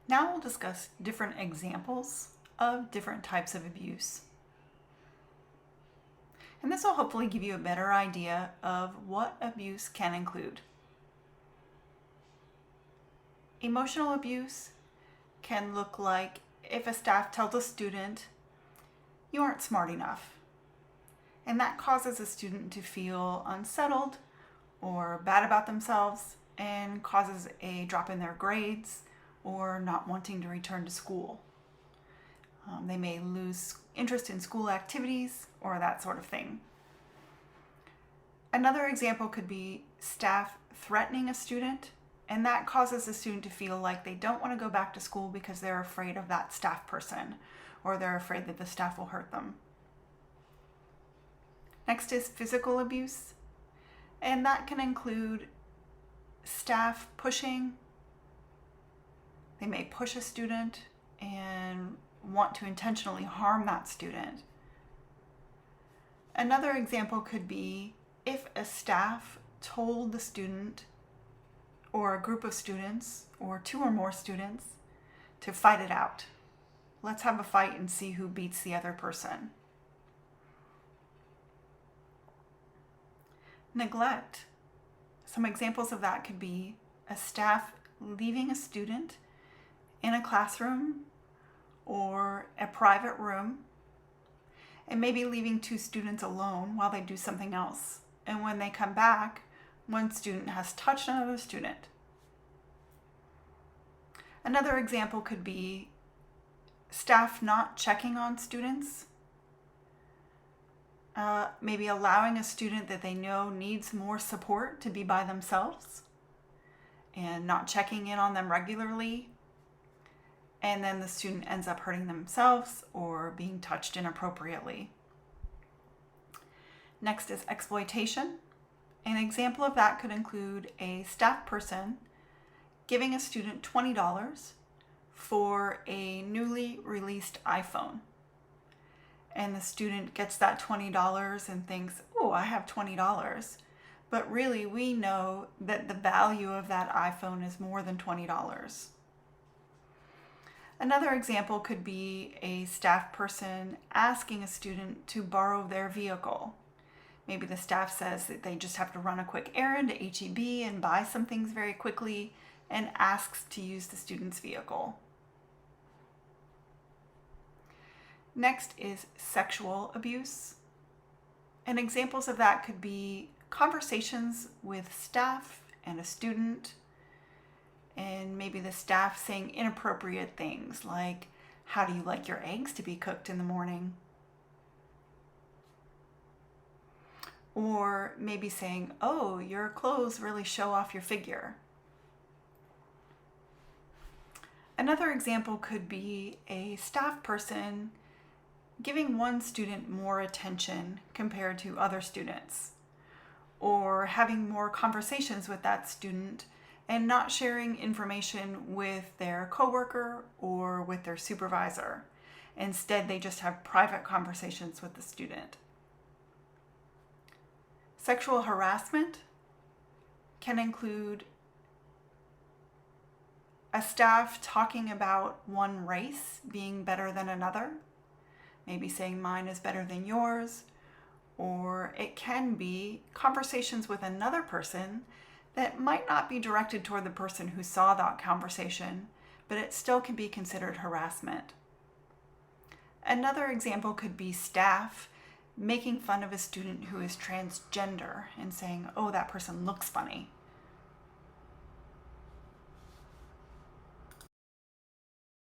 Now we'll discuss different examples of different types of abuse. And this will hopefully give you a better idea of what abuse can include. Emotional abuse can look like if a staff tells a student, "You aren't smart enough," and that causes a student to feel unsettled or bad about themselves and causes a drop in their grades or not wanting to return to school. They may lose interest in school activities or that sort of thing. Another example could be staff threatening a student, and that causes the student to feel like they don't want to go back to school because they're afraid of that staff person or they're afraid that the staff will hurt them. Next is physical abuse, and that can include staff pushing. They may push a student and want to intentionally harm that student. Another example could be if a staff told the student or a group of students or two or more students to fight it out. Let's have a fight and see who beats the other person. Neglect. Some examples of that could be a staff leaving a student in a classroom or a private room and maybe leaving two students alone while they do something else. And when they come back, one student has touched another student. Another example could be staff not checking on students, maybe allowing a student that they know needs more support to be by themselves and not checking in on them regularly. And then the student ends up hurting themselves or being touched inappropriately. Next is exploitation. An example of that could include a staff person giving a student $20 for a newly released iPhone. And the student gets that $20 and thinks, "Oh, I have $20. But really, we know that the value of that iPhone is more than $20. Another example could be a staff person asking a student to borrow their vehicle. Maybe the staff says that they just have to run a quick errand to HEB and buy some things very quickly and asks to use the student's vehicle. Next is sexual abuse. And examples of that could be conversations with staff and a student, and maybe the staff saying inappropriate things like, "How do you like your eggs to be cooked in the morning?" Or maybe saying, "Oh, your clothes really show off your figure." Another example could be a staff person giving one student more attention compared to other students, or having more conversations with that student and not sharing information with their coworker or with their supervisor. Instead, they just have private conversations with the student. Sexual harassment can include a staff talking about one race being better than another, maybe saying mine is better than yours, or it can be conversations with another person that might not be directed toward the person who saw that conversation, but it still can be considered harassment. Another example could be staff making fun of a student who is transgender and saying, "Oh, that person looks funny."